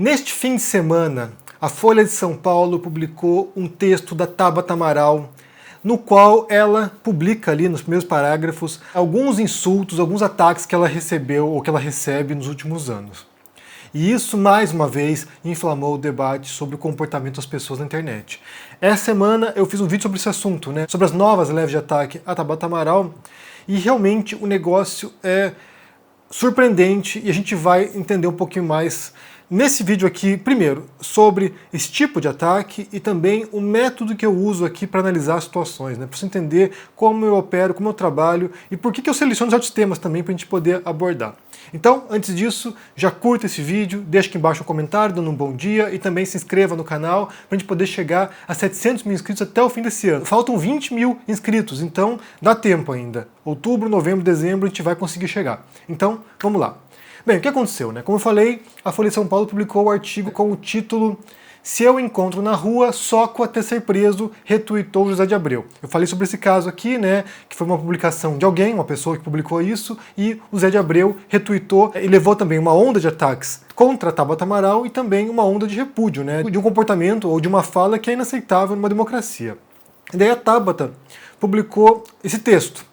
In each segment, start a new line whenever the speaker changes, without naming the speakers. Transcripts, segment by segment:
Neste fim de semana, a Folha de São Paulo publicou um texto da Tabata Amaral, no qual ela publica ali nos primeiros parágrafos alguns insultos, alguns ataques que ela recebeu ou que ela recebe nos últimos anos. E isso, mais uma vez, inflamou o debate sobre o comportamento das pessoas na internet. Essa semana eu fiz um vídeo sobre esse assunto, sobre as novas leves de ataque à Tabata Amaral, e realmente o negócio é surpreendente e a gente vai entender um pouquinho mais nesse vídeo aqui, primeiro, sobre esse tipo de ataque e também o método que eu uso aqui para analisar as situações, para você entender como eu opero, como eu trabalho e por que eu seleciono os outros temas também para a gente poder abordar. Então, antes disso, já curta esse vídeo, deixa aqui embaixo um comentário dando um bom dia e também se inscreva no canal para a gente poder chegar a 700 mil inscritos até o fim desse ano. Faltam 20 mil inscritos, então dá tempo ainda. Outubro, novembro, dezembro a gente vai conseguir chegar. Então, vamos lá. Bem, o que aconteceu, Como eu falei, a Folha de São Paulo publicou o artigo com o título "Se eu encontro na rua, soco até ser preso", retuitou José de Abreu. Eu falei sobre esse caso aqui, que foi uma publicação de alguém, uma pessoa que publicou isso, e o Zé de Abreu retuitou e levou também uma onda de ataques contra a Tabata Amaral e também uma onda de repúdio, de um comportamento ou de uma fala que é inaceitável numa democracia. E daí a Tabata publicou esse texto,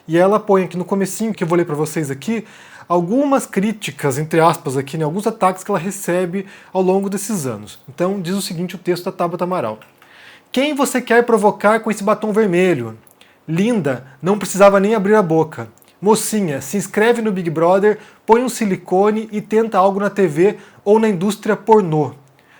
e ela põe aqui no comecinho, que eu vou ler para vocês aqui, algumas críticas, entre aspas, aqui, alguns ataques que ela recebe ao longo desses anos. Então diz o seguinte o texto da Tabata Amaral. "Quem você quer provocar com esse batom vermelho? Linda, não precisava nem abrir a boca. Mocinha, se inscreve no Big Brother, põe um silicone e tenta algo na TV ou na indústria pornô.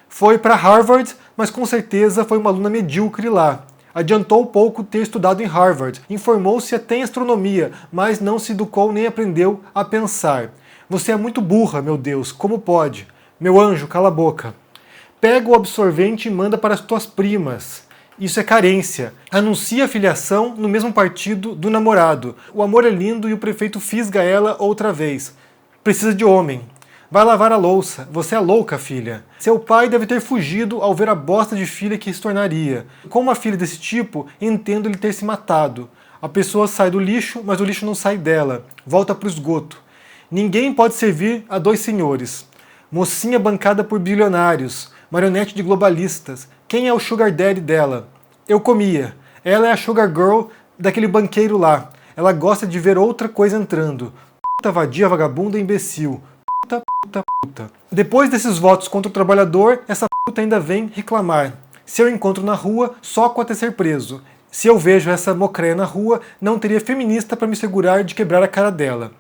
Foi para Harvard, mas com certeza foi uma aluna medíocre lá. Adiantou pouco ter estudado em Harvard, informou-se até em astronomia, mas não se educou nem aprendeu a pensar. Você é muito burra, meu Deus, como pode? Meu anjo, cala a boca. Pega o absorvente e manda para as tuas primas. Isso é carência. Anuncia a filiação no mesmo partido do namorado. O amor é lindo e o prefeito fisga ela outra vez. Precisa de homem. Vai lavar a louça. Você é louca, filha. Seu pai deve ter fugido ao ver a bosta de filha que se tornaria. Com uma filha desse tipo, entendo ele ter se matado. A pessoa sai do lixo, mas o lixo não sai dela. Volta pro esgoto. Ninguém pode servir a dois senhores. Mocinha bancada por bilionários. Marionete de globalistas. Quem é o sugar daddy dela? Eu comia. Ela é a sugar girl daquele banqueiro lá. Ela gosta de ver outra coisa entrando. Puta vadia, vagabunda e imbecil. Puta. Depois desses votos contra o trabalhador, essa puta ainda vem reclamar. Se eu encontro na rua, soco até ser preso. Se eu vejo essa mocréia na rua, não teria feminista para me segurar de quebrar a cara dela.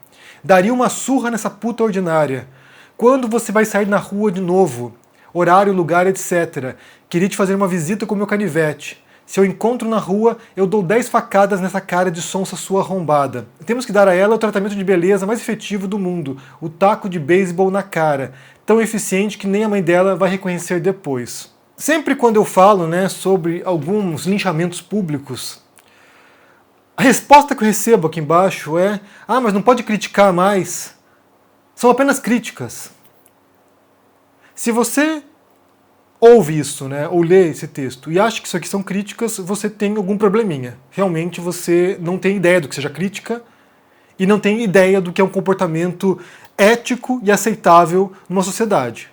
Daria uma surra nessa puta ordinária. Quando você vai sair na rua de novo? Horário, lugar, etc. Queria te fazer uma visita com meu canivete. Se eu encontro na rua, eu dou 10 facadas nessa cara de sonsa sua arrombada. Temos que dar a ela o tratamento de beleza mais efetivo do mundo, o taco de beisebol na cara, tão eficiente que nem a mãe dela vai reconhecer depois." Sempre quando eu falo sobre alguns linchamentos públicos, a resposta que eu recebo aqui embaixo é: "Ah, mas não pode criticar mais." São apenas críticas. Se você ouve isso, ou lê esse texto e acha que isso aqui são críticas, você tem algum probleminha. Realmente você não tem ideia do que seja crítica e não tem ideia do que é um comportamento ético e aceitável numa sociedade.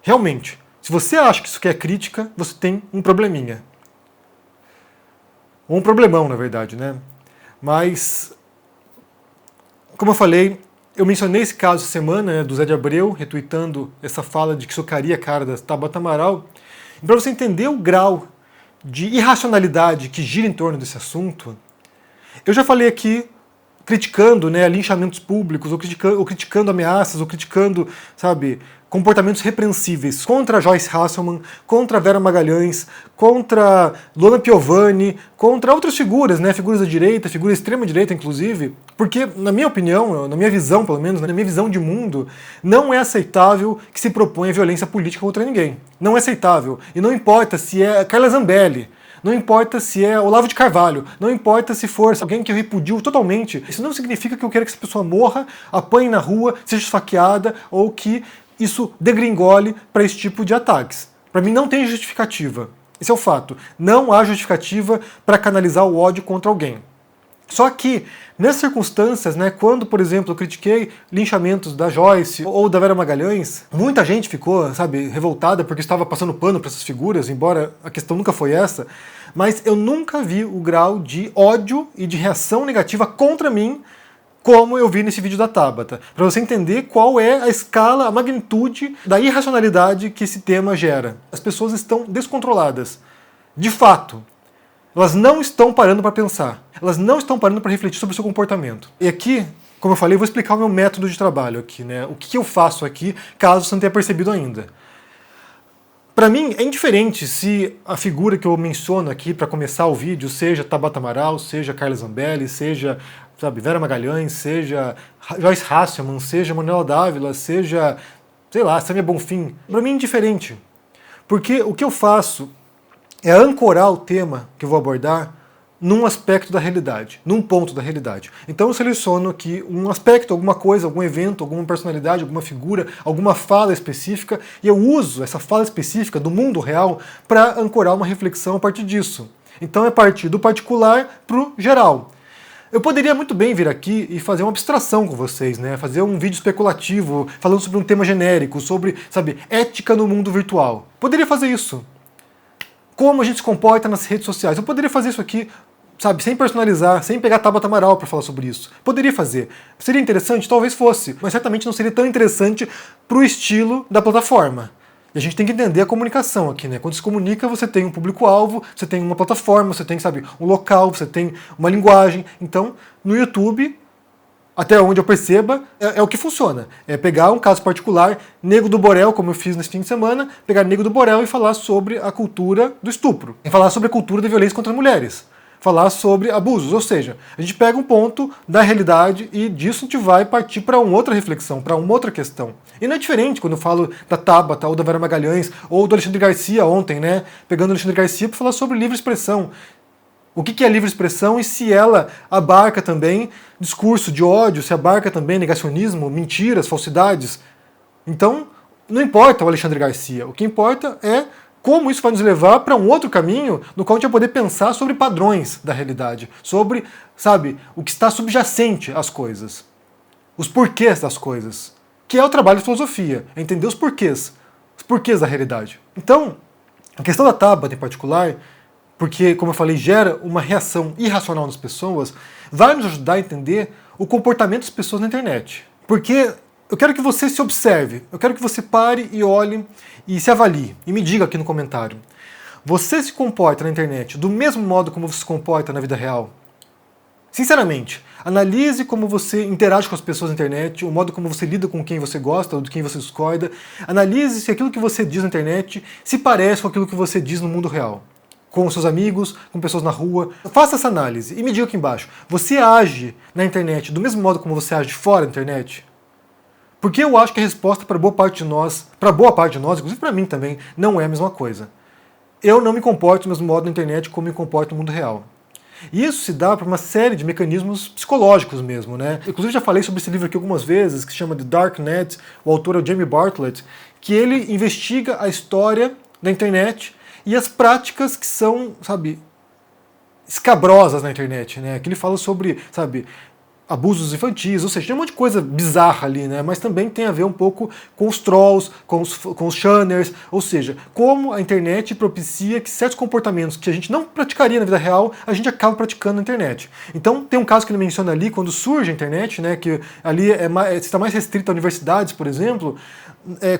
Realmente, se você acha que isso aqui é crítica, você tem um probleminha. Ou um problemão, na verdade, Mas, como eu falei, eu mencionei esse caso essa semana, do Zé de Abreu, retuitando essa fala de que socaria a cara da Tabata Amaral. E para você entender o grau de irracionalidade que gira em torno desse assunto, eu já falei aqui criticando linchamentos públicos, ou criticando ameaças, ou criticando, comportamentos repreensíveis contra Joyce Hasselman, contra Vera Magalhães, contra Luana Piovani, contra outras figuras, figuras da direita, figuras da extrema-direita, inclusive, porque, na minha opinião, na minha visão, pelo menos, na minha visão de mundo, não é aceitável que se proponha violência política contra ninguém. Não é aceitável. E não importa se é Carla Zambelli, não importa se é Olavo de Carvalho, não importa se for alguém que eu repudio totalmente. Isso não significa que eu quero que essa pessoa morra, apanhe na rua, seja esfaqueada ou que isso degringole para esse tipo de ataques. Para mim não tem justificativa. Esse é o fato. Não há justificativa para canalizar o ódio contra alguém. Só que, nessas circunstâncias, né, quando, por exemplo, eu critiquei linchamentos da Joyce ou da Vera Magalhães, muita gente ficou, sabe, revoltada porque estava passando pano para essas figuras, embora a questão nunca foi essa, mas eu nunca vi o grau de ódio e de reação negativa contra mim como eu vi nesse vídeo da Tabata, para você entender qual é a escala, a magnitude da irracionalidade que esse tema gera. As pessoas estão descontroladas, de fato. Elas não estão parando para pensar. Elas não estão parando para refletir sobre o seu comportamento. E aqui, como eu falei, eu vou explicar o meu método de trabalho aqui, né? O que eu faço aqui, caso você não tenha percebido ainda. Para mim, é indiferente se a figura que eu menciono aqui para começar o vídeo seja Tabata Amaral, seja Carla Zambelli, seja, sabe, Vera Magalhães, seja Joyce Hasselman, seja Manuela Dávila, seja, sei lá, Sâmia Bonfim. Para mim é indiferente. Porque o que eu faço é ancorar o tema que eu vou abordar num aspecto da realidade, num ponto da realidade. Então eu seleciono aqui um aspecto, alguma coisa, algum evento, alguma personalidade, alguma figura, alguma fala específica, e eu uso essa fala específica do mundo real para ancorar uma reflexão a partir disso. Então é partir do particular para o geral. Eu poderia muito bem vir aqui e fazer uma abstração com vocês, né? Fazer um vídeo especulativo, falando sobre um tema genérico, sobre, sabe, ética no mundo virtual. Poderia fazer isso. Como a gente se comporta nas redes sociais. Eu poderia fazer isso aqui, sabe, sem personalizar, sem pegar Tabata Amaral para falar sobre isso. Poderia fazer. Seria interessante? Talvez fosse, mas certamente não seria tão interessante para o estilo da plataforma. E a gente tem que entender a comunicação aqui, né? Quando se comunica, você tem um público-alvo, você tem uma plataforma, você tem, sabe, um local, você tem uma linguagem. Então, no YouTube, até onde eu perceba, é o que funciona. É pegar um caso particular, Nego do Borel, como eu fiz nesse fim de semana, pegar Nego do Borel e falar sobre a cultura do estupro. E falar sobre a cultura da violência contra mulheres. Falar sobre abusos. Ou seja, a gente pega um ponto da realidade e disso a gente vai partir para uma outra reflexão, para uma outra questão. E não é diferente quando eu falo da Tabata, ou da Vera Magalhães, ou do Alexandre Garcia ontem, né? Pegando o Alexandre Garcia para falar sobre livre expressão. O que é livre expressão e se ela abarca também discurso de ódio, se abarca também negacionismo, mentiras, falsidades. Então, não importa o Alexandre Garcia, o que importa é como isso vai nos levar para um outro caminho no qual a gente vai poder pensar sobre padrões da realidade, sobre, sabe, o que está subjacente às coisas, os porquês das coisas, que é o trabalho de filosofia, é entender os porquês da realidade. Então, a questão da Tabata em particular, porque, como eu falei, gera uma reação irracional nas pessoas, vai nos ajudar a entender o comportamento das pessoas na internet. Porque eu quero que você se observe, eu quero que você pare e olhe e se avalie, e me diga aqui no comentário. Você se comporta na internet do mesmo modo como você se comporta na vida real? Sinceramente, analise como você interage com as pessoas na internet, o modo como você lida com quem você gosta ou de quem você discorda. Analise se aquilo que você diz na internet se parece com aquilo que você diz no mundo real. Com seus amigos, com pessoas na rua. Faça essa análise e me diga aqui embaixo. Você age na internet do mesmo modo como você age fora da internet? Porque eu acho que a resposta para boa parte de nós, inclusive para mim também, não é a mesma coisa. Eu não me comporto do mesmo modo na internet como me comporto no mundo real. E isso se dá por uma série de mecanismos psicológicos mesmo, né? Inclusive já falei sobre esse livro aqui algumas vezes, que se chama The Dark Net, o autor é o Jamie Bartlett, que ele investiga a história da internet e as práticas que são, sabe, escabrosas na internet, né? Que ele fala sobre, sabe, abusos infantis, ou seja, tem um monte de coisa bizarra ali, né? Mas também tem a ver um pouco com os trolls, com os shunners, ou seja, como a internet propicia que certos comportamentos que a gente não praticaria na vida real, a gente acaba praticando na internet. Então tem um caso que ele menciona ali, quando surge a internet, né, que ali está mais restrito a universidades, por exemplo,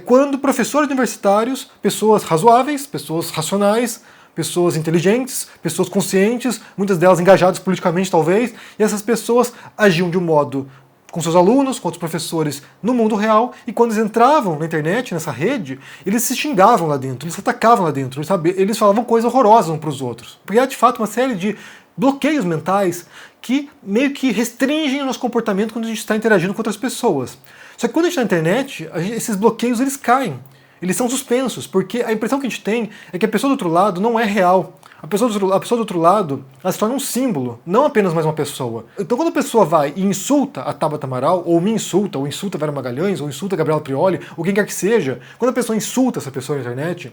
quando professores universitários, pessoas razoáveis, pessoas racionais, pessoas inteligentes, pessoas conscientes, muitas delas engajadas politicamente talvez, e essas pessoas agiam de um modo com seus alunos, com outros professores no mundo real, e quando eles entravam na internet, nessa rede, eles se xingavam lá dentro, eles se atacavam lá dentro, sabe? Eles falavam coisas horrorosas uns para os outros. Porque há de fato uma série de bloqueios mentais que meio que restringem o nosso comportamento quando a gente está interagindo com outras pessoas. Só que quando a gente está na internet, esses bloqueios eles caem. Eles são suspensos, porque a impressão que a gente tem é que a pessoa do outro lado não é real. A pessoa do outro lado, ela se torna um símbolo, não apenas mais uma pessoa. Então quando a pessoa vai e insulta a Tabata Amaral, ou me insulta, ou insulta a Vera Magalhães, ou insulta a Gabriela Prioli, ou quem quer que seja, quando a pessoa insulta essa pessoa na internet,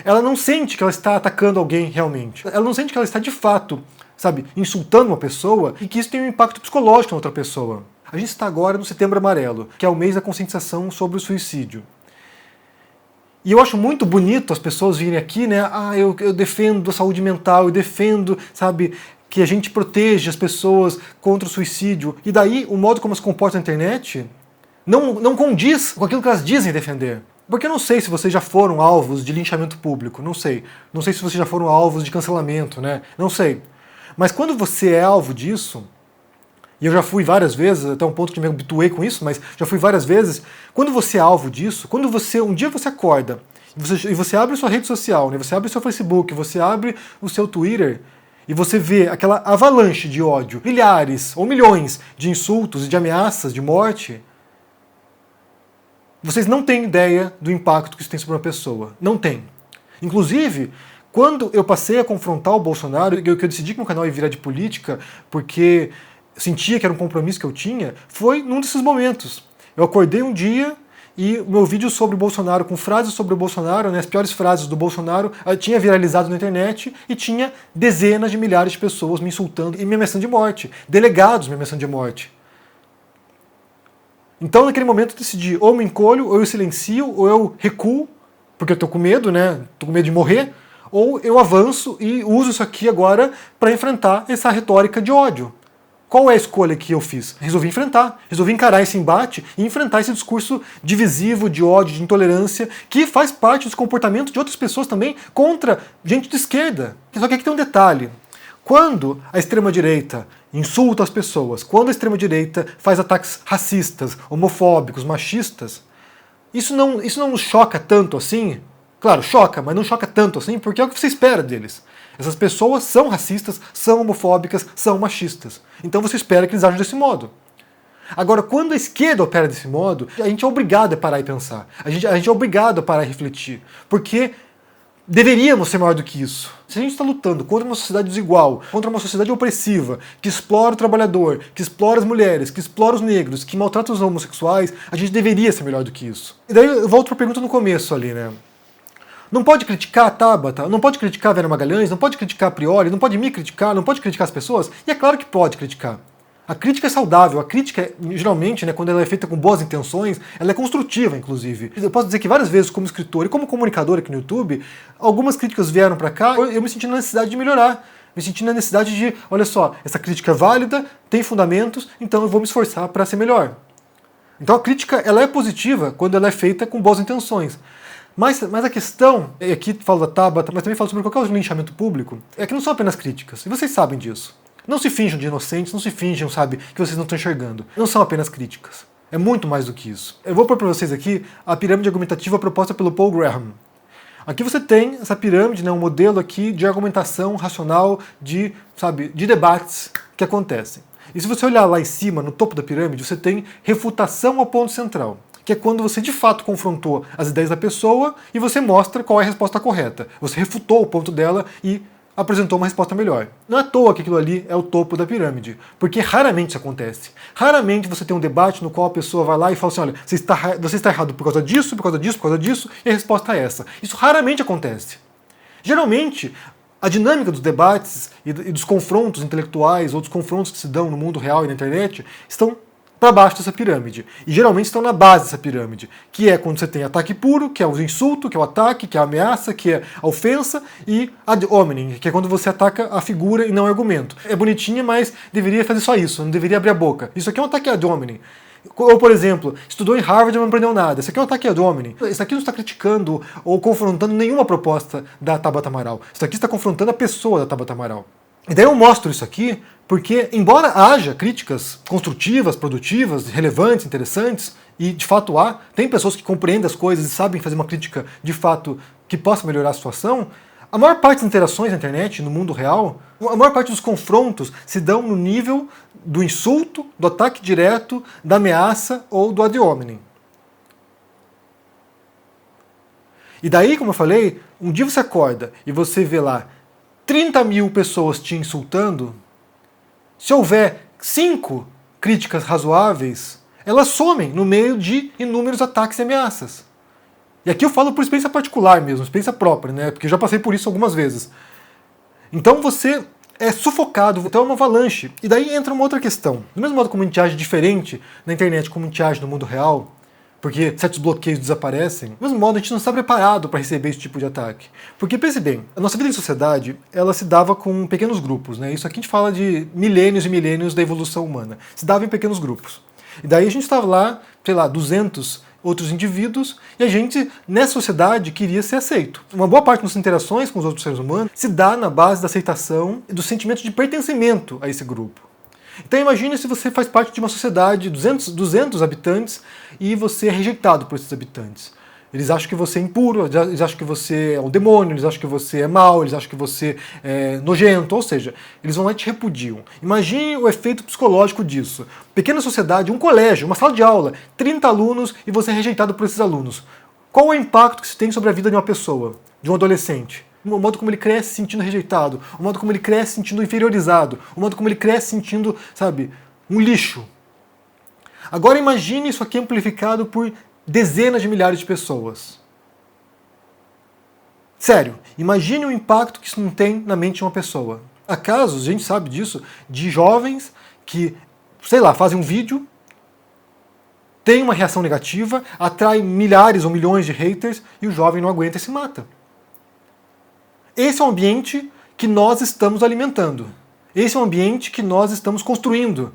ela não sente que ela está atacando alguém realmente. Ela não sente que ela está de fato, sabe, insultando uma pessoa e que isso tem um impacto psicológico na outra pessoa. A gente está agora no Setembro Amarelo, que é o mês da conscientização sobre o suicídio. E eu acho muito bonito as pessoas virem aqui, né? Eu defendo a saúde mental, eu defendo, sabe, que a gente proteja as pessoas contra o suicídio. E daí, o modo como elas se comportam na internet não condiz com aquilo que elas dizem defender. Porque eu não sei se vocês já foram alvos de linchamento público, não sei. Não sei se vocês já foram alvos de cancelamento, né? Não sei. Mas quando você é alvo disso, e eu já fui várias vezes, até um ponto que me habituei com isso, mas já fui várias vezes, quando você é alvo disso, quando um dia você acorda, e você abre sua rede social, né, você abre seu Facebook, você abre o seu Twitter, e você vê aquela avalanche de ódio, milhares ou milhões de insultos e de ameaças de morte, vocês não têm ideia do impacto que isso tem sobre uma pessoa. Não tem. Inclusive, quando eu passei a confrontar o Bolsonaro, que eu decidi que meu canal ia virar de política, porque sentia que era um compromisso que eu tinha, foi num desses momentos. Eu acordei um dia e o meu vídeo sobre o Bolsonaro, com frases sobre o Bolsonaro, né, as piores frases do Bolsonaro, tinha viralizado na internet e tinha dezenas de milhares de pessoas me insultando e me ameaçando de morte. Delegados me ameaçando de morte. Então, naquele momento, eu decidi, ou eu me encolho, ou eu silencio, ou eu recuo, porque eu tô com medo, né, tô com medo de morrer, ou eu avanço e uso isso aqui agora para enfrentar essa retórica de ódio. Qual é a escolha que eu fiz? Resolvi enfrentar, resolvi encarar esse embate e enfrentar esse discurso divisivo, de ódio, de intolerância, que faz parte do comportamento de outras pessoas também contra gente de esquerda. Só que aqui tem um detalhe. Quando a extrema-direita insulta as pessoas, quando a extrema-direita faz ataques racistas, homofóbicos, machistas, isso não nos choca tanto assim. Claro, choca, mas não choca tanto assim, porque é o que você espera deles. Essas pessoas são racistas, são homofóbicas, são machistas. Então você espera que eles ajam desse modo. Agora, quando a esquerda opera desse modo, a gente é obrigado a parar e pensar. A gente é obrigado a parar e refletir. Porque deveríamos ser maior do que isso. Se a gente está lutando contra uma sociedade desigual, contra uma sociedade opressiva, que explora o trabalhador, que explora as mulheres, que explora os negros, que maltrata os homossexuais, a gente deveria ser melhor do que isso. E daí eu volto para a pergunta no começo ali, né? Não pode criticar a Tabata, não pode criticar a Vera Magalhães, não pode criticar a Prioli, não pode me criticar, não pode criticar as pessoas? E é claro que pode criticar. A crítica é saudável, a crítica, geralmente, né, quando ela é feita com boas intenções, ela é construtiva, inclusive. Eu posso dizer que várias vezes, como escritor e como comunicador aqui no YouTube, algumas críticas vieram pra cá, eu me senti na necessidade de melhorar. Me senti na necessidade de, olha só, essa crítica é válida, tem fundamentos, então eu vou me esforçar para ser melhor. Então a crítica, ela é positiva quando ela é feita com boas intenções. Mas a questão, e aqui falo da Tabata, mas também falo sobre qualquer linchamento público, é que não são apenas críticas, e vocês sabem disso. Não se finjam de inocentes, não se finjam, sabe, que vocês não estão enxergando. Não são apenas críticas. É muito mais do que isso. Eu vou pôr para vocês aqui a pirâmide argumentativa proposta pelo Paul Graham. Aqui você tem essa pirâmide, né, um modelo aqui de argumentação racional, de debates que acontecem. E se você olhar lá em cima, no topo da pirâmide, você tem refutação ao ponto central, que é quando você de fato confrontou as ideias da pessoa e você mostra qual é a resposta correta. Você refutou o ponto dela e apresentou uma resposta melhor. Não é à toa que aquilo ali é o topo da pirâmide, porque raramente isso acontece. Raramente você tem um debate no qual a pessoa vai lá e fala assim, olha, você está errado por causa disso, por causa disso, por causa disso, e a resposta é essa. Isso raramente acontece. Geralmente, a dinâmica dos debates e dos confrontos intelectuais ou dos confrontos que se dão no mundo real e na internet estão para baixo dessa pirâmide. E geralmente estão na base dessa pirâmide, que é quando você tem ataque puro, que é o insulto, que é o ataque, que é a ameaça, que é a ofensa, e ad hominem, que é quando você ataca a figura e não o argumento. É bonitinha, mas deveria fazer só isso, não deveria abrir a boca. Isso aqui é um ataque ad hominem. Ou, por exemplo, estudou em Harvard e não aprendeu nada. Isso aqui é um ataque ad hominem. Isso aqui não está criticando ou confrontando nenhuma proposta da Tabata Amaral. Isso aqui está confrontando a pessoa da Tabata Amaral. E daí eu mostro isso aqui porque, embora haja críticas construtivas, produtivas, relevantes, interessantes, e de fato tem pessoas que compreendem as coisas e sabem fazer uma crítica de fato que possa melhorar a situação, a maior parte das interações na internet, no mundo real, a maior parte dos confrontos se dão no nível do insulto, do ataque direto, da ameaça ou do ad hominem. E daí, como eu falei, um dia você acorda e você vê lá 30 mil pessoas te insultando, se houver 5 críticas razoáveis, elas somem no meio de inúmeros ataques e ameaças. E aqui eu falo por experiência particular mesmo, experiência própria, né? Porque eu já passei por isso algumas vezes. Então você é sufocado, então é uma avalanche. E daí entra uma outra questão. Do mesmo modo como a gente age diferente na internet como a gente age no mundo real, porque certos bloqueios desaparecem, do mesmo modo a gente não está preparado para receber esse tipo de ataque. Porque pense bem, a nossa vida em sociedade, ela se dava com pequenos grupos, né? Isso aqui a gente fala de milênios e milênios da evolução humana. Se dava em pequenos grupos. E daí a gente estava lá, sei lá, 200 outros indivíduos, e a gente, nessa sociedade, queria ser aceito. Uma boa parte das nossas interações com os outros seres humanos se dá na base da aceitação e do sentimento de pertencimento a esse grupo. Então imagine se você faz parte de uma sociedade de 200 habitantes e você é rejeitado por esses habitantes. Eles acham que você é impuro, eles acham que você é um demônio, eles acham que você é mau, eles acham que você é nojento, ou seja, eles vão lá e te repudiam. Imagine o efeito psicológico disso. Pequena sociedade, um colégio, uma sala de aula, 30 alunos e você é rejeitado por esses alunos. Qual é o impacto que isso tem sobre a vida de uma pessoa, de um adolescente? O modo como ele cresce se sentindo rejeitado, o modo como ele cresce se sentindo inferiorizado, o modo como ele cresce se sentindo, sabe, um lixo. Agora imagine isso aqui amplificado por dezenas de milhares de pessoas. Sério, imagine o impacto que isso não tem na mente de uma pessoa. Há casos, a gente sabe disso, de jovens que, sei lá, fazem um vídeo, tem uma reação negativa, atrai milhares ou milhões de haters e o jovem não aguenta e se mata. Esse é o ambiente que nós estamos alimentando. Esse é o ambiente que nós estamos construindo.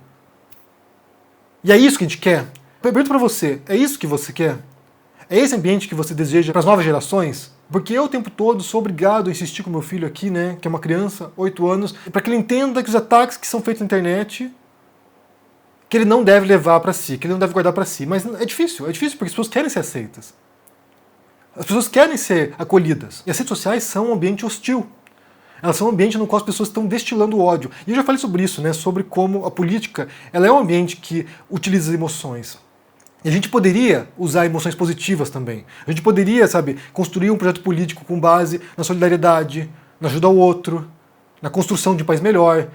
E é isso que a gente quer. Pergunto para você, é isso que você quer? É esse ambiente que você deseja para as novas gerações? Porque eu o tempo todo sou obrigado a insistir com meu filho aqui, né, que é uma criança, 8 anos, para que ele entenda que os ataques que são feitos na internet, que ele não deve levar para si, que ele não deve guardar para si. Mas é difícil porque as pessoas querem ser aceitas. As pessoas querem ser acolhidas. E as redes sociais são um ambiente hostil. Elas são um ambiente no qual as pessoas estão destilando ódio. E eu já falei sobre isso, né, sobre como a política ela é um ambiente que utiliza as emoções. E a gente poderia usar emoções positivas também. A gente poderia, sabe, construir um projeto político com base na solidariedade, na ajuda ao outro, na construção de um país melhor,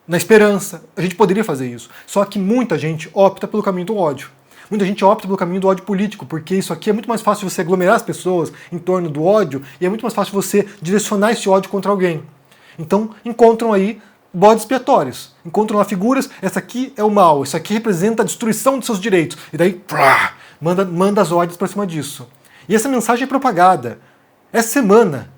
na esperança. A gente poderia fazer isso. Só que muita gente opta pelo caminho do ódio. Muita gente opta pelo caminho do ódio político, porque isso aqui é muito mais fácil você aglomerar as pessoas em torno do ódio e é muito mais fácil você direcionar esse ódio contra alguém. Então encontram aí bodes expiatórios. Encontram lá figuras, essa aqui é o mal, isso aqui representa a destruição de seus direitos. E daí, manda as ordens para cima disso. E essa mensagem é propagada. Essa semana,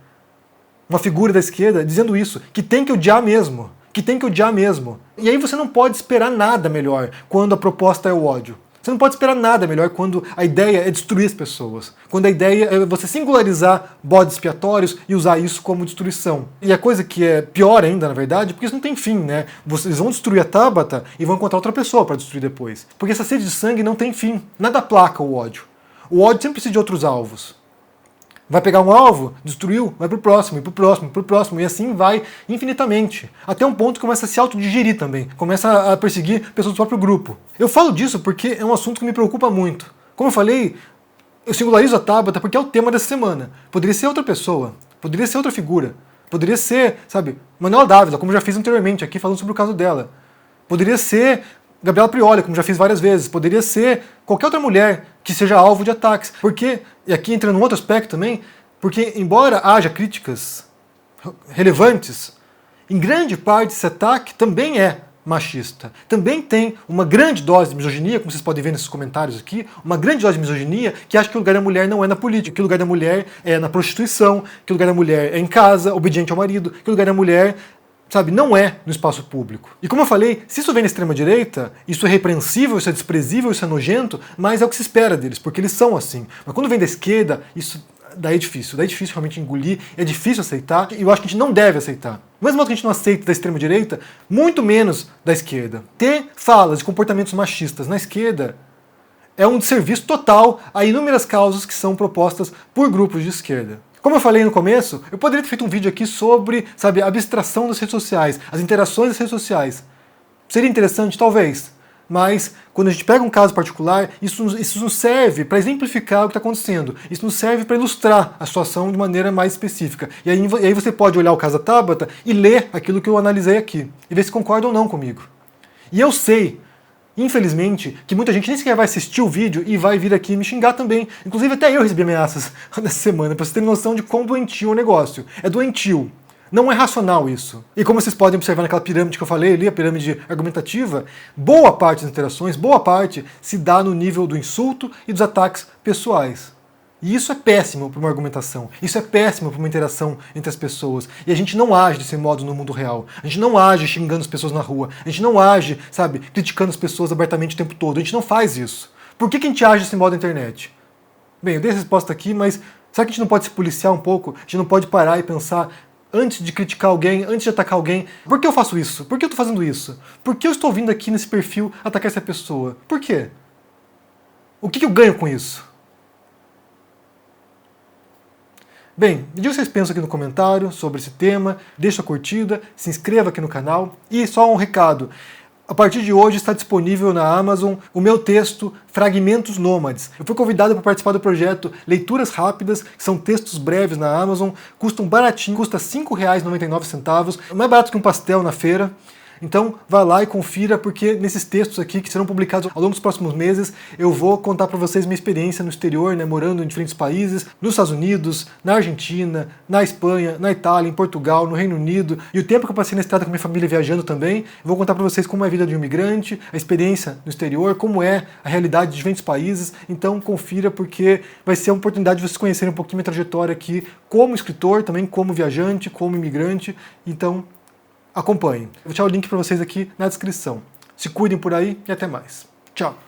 uma figura da esquerda dizendo isso, que tem que odiar mesmo. Que tem que odiar mesmo. E aí você não pode esperar nada melhor quando a proposta é o ódio. Você não pode esperar nada melhor quando a ideia é destruir as pessoas. Quando a ideia é você singularizar bodes expiatórios e usar isso como destruição. E a coisa que é pior ainda, na verdade, porque isso não tem fim, né? Vocês vão destruir a Tabata e vão encontrar outra pessoa para destruir depois. Porque essa sede de sangue não tem fim. Nada aplaca o ódio. O ódio sempre precisa de outros alvos. Vai pegar um alvo, destruiu, vai pro próximo, e pro próximo, e pro próximo, e assim vai infinitamente. Até um ponto que começa a se autodigerir também, começa a perseguir pessoas do próprio grupo. Eu falo disso porque é um assunto que me preocupa muito. Como eu falei, eu singularizo a Tabata porque é o tema dessa semana. Poderia ser outra pessoa, poderia ser outra figura, poderia ser, sabe, Manuela Dávila, como já fiz anteriormente aqui falando sobre o caso dela. Poderia ser Gabriela Prioli, como já fiz várias vezes. Poderia ser qualquer outra mulher que seja alvo de ataques. Porque, e aqui entra num outro aspecto também, porque embora haja críticas relevantes, em grande parte esse ataque também é machista. Também tem uma grande dose de misoginia, como vocês podem ver nesses comentários aqui, uma grande dose de misoginia que acha que o lugar da mulher não é na política, que o lugar da mulher é na prostituição, que o lugar da mulher é em casa, obediente ao marido, que o lugar da mulher, sabe, não é no espaço público. E como eu falei, se isso vem da extrema-direita, isso é repreensível, isso é desprezível, isso é nojento, mas é o que se espera deles, porque eles são assim. Mas quando vem da esquerda, isso daí é difícil realmente engolir, é difícil aceitar, e eu acho que a gente não deve aceitar. Do mesmo modo que a gente não aceita da extrema-direita, muito menos da esquerda. Ter falas de comportamentos machistas na esquerda é um desserviço total a inúmeras causas que são propostas por grupos de esquerda. Como eu falei no começo, eu poderia ter feito um vídeo aqui sobre, sabe, a abstração das redes sociais, as interações das redes sociais. Seria interessante? Talvez. mas quando a gente pega um caso particular, isso nos serve para exemplificar o que está acontecendo. Isso nos serve para ilustrar a situação de maneira mais específica. E aí você pode olhar o caso da Tabata e ler aquilo que eu analisei aqui, e ver se concorda ou não comigo. E eu sei, infelizmente, que muita gente nem sequer vai assistir o vídeo e vai vir aqui me xingar também. Inclusive até eu recebi ameaças nessa semana, para vocês terem noção de quão doentio é o negócio. É doentio. Não é racional isso. E como vocês podem observar naquela pirâmide que eu falei ali, a pirâmide argumentativa, boa parte das interações, boa parte, se dá no nível do insulto e dos ataques pessoais. E isso é péssimo para uma argumentação, isso é péssimo para uma interação entre as pessoas. E a gente não age desse modo no mundo real. A gente não age xingando as pessoas na rua. A gente não age, sabe, criticando as pessoas abertamente o tempo todo. A gente não faz isso. Por que a gente age desse modo na internet? Bem, eu dei a resposta aqui, mas será que a gente não pode se policiar um pouco? A gente não pode parar e pensar, antes de criticar alguém, antes de atacar alguém, por que eu faço isso? Por que eu estou fazendo isso? Por que eu estou vindo aqui nesse perfil atacar essa pessoa? Por quê? O que eu ganho com isso? Bem, me diga o que vocês pensam aqui no comentário sobre esse tema, deixa a curtida, se inscreva aqui no canal. E só um recado, a partir de hoje está disponível na Amazon o meu texto Fragmentos Nômades. Eu fui convidado para participar do projeto Leituras Rápidas, que são textos breves na Amazon, custam baratinho, custa R$ 5,99, mais barato que um pastel na feira. Então vai lá e confira, porque nesses textos aqui, que serão publicados ao longo dos próximos meses, eu vou contar para vocês minha experiência no exterior, né, morando em diferentes países, nos Estados Unidos, na Argentina, na Espanha, na Itália, em Portugal, no Reino Unido, e o tempo que eu passei na estrada com minha família viajando também. Eu vou contar para vocês como é a vida de um imigrante, a experiência no exterior, como é a realidade de diferentes países. Então confira, porque vai ser uma oportunidade de vocês conhecerem um pouquinho minha trajetória aqui como escritor, também como viajante, como imigrante. Então acompanhem. Vou deixar o link para vocês aqui na descrição. Se cuidem por aí e até mais. Tchau!